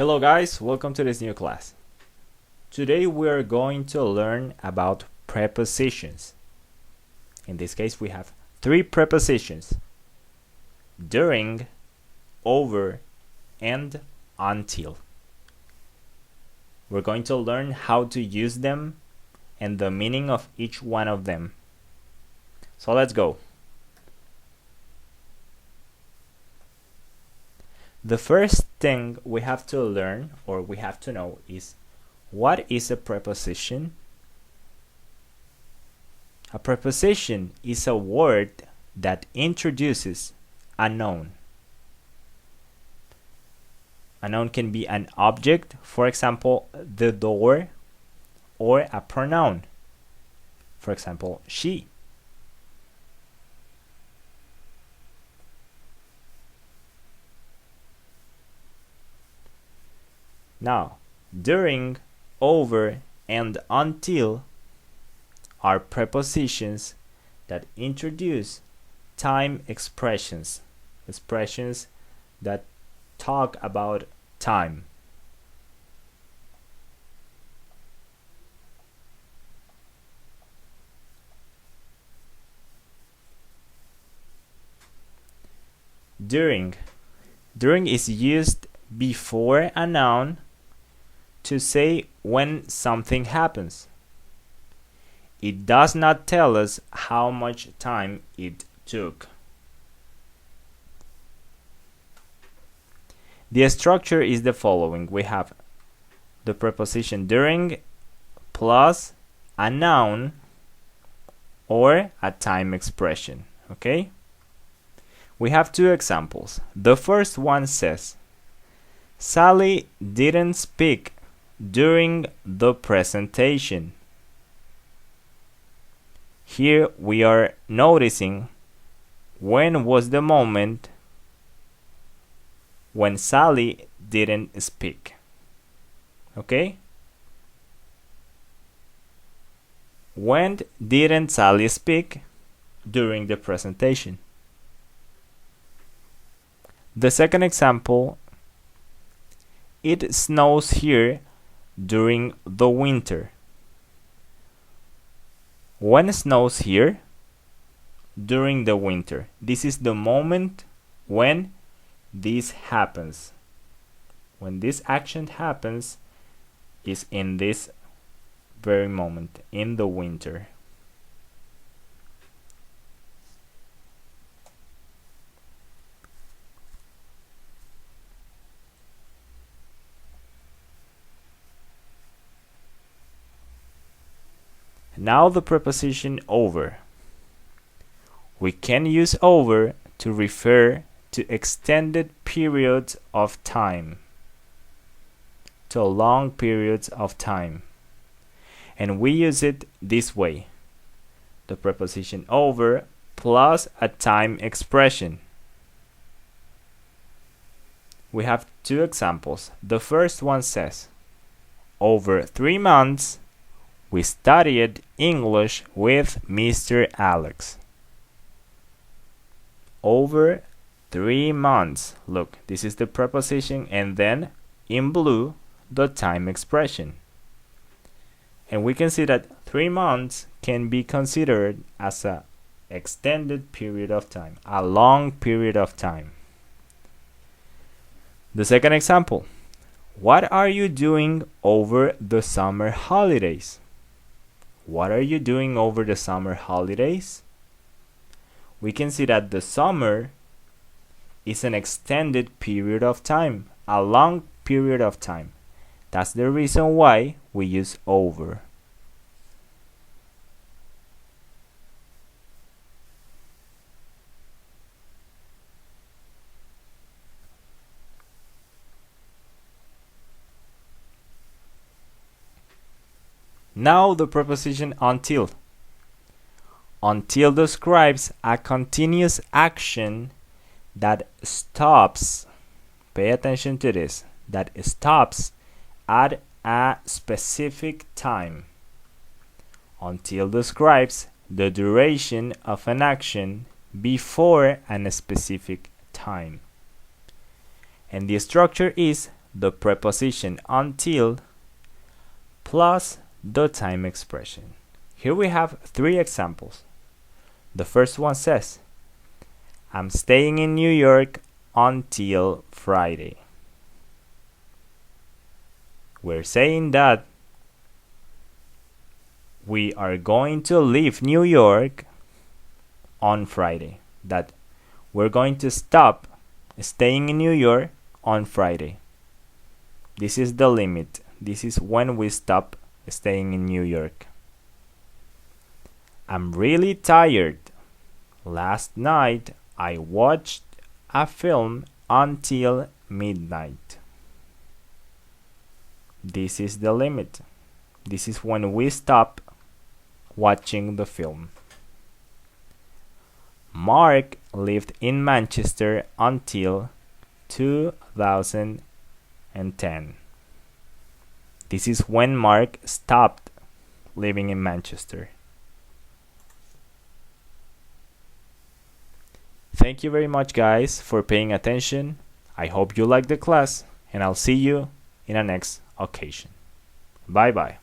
Hello guys, welcome to this new class. Today we are going to learn about prepositions. In this case we have three prepositions: during, over, and until. We're going to learn how to use them and the meaning of each one of them. So let's go. The first thing we have to learn, or we have to know, is what is a preposition? A preposition is a word that introduces a noun. A noun can be an object, for example, the door, or a pronoun, for example, she. Now, during, over, and until are prepositions that introduce time expressions, expressions that talk about time. During is used before a noun to say when something happens. It does not tell us how much time it took. The structure is the following. We have the preposition during plus a noun or a time expression. Okay? We have two examples. The first one says, Sally didn't speak during the presentation. Here we are noticing when was the moment when Sally didn't speak. Okay? When didn't Sally speak? During the presentation. The second example, it snows here during the winter. When snows here? During the winter. This is the moment when this happens. When this action happens is in this very moment, in the winter. Now the preposition over. We can use over to refer to extended periods of time, to long periods of time. And we use it this way. The preposition over plus a time expression. We have two examples. The first one says, over 3 months, we studied English with Mr. Alex. Over 3 months. Look, this is the preposition, and then in blue, the time expression. And we can see that 3 months can be considered as an extended period of time, a long period of time. The second example. What are you doing over the summer holidays? What are you doing over the summer holidays? We can see that the summer is an extended period of time, a long period of time. That's the reason why we use over. Now the preposition until. Until describes a continuous action that stops. Pay attention to this. That stops at a specific time. Until describes the duration of an action before a specific time. And the structure is the preposition until plus the time expression. Here we have 3 examples. The first one says, I'm staying in New York until Friday. We're saying that we are going to leave New York on Friday. That we're going to stop staying in New York on Friday. This is the limit. This is when we stop staying in New York. I'm really tired. Last night I watched a film until midnight. This is the limit. This is when we stop watching the film. Mark lived in Manchester until 2010. This is when Mark stopped living in Manchester. Thank you very much, guys, for paying attention. I hope you liked the class, and I'll see you in a next occasion. Bye bye.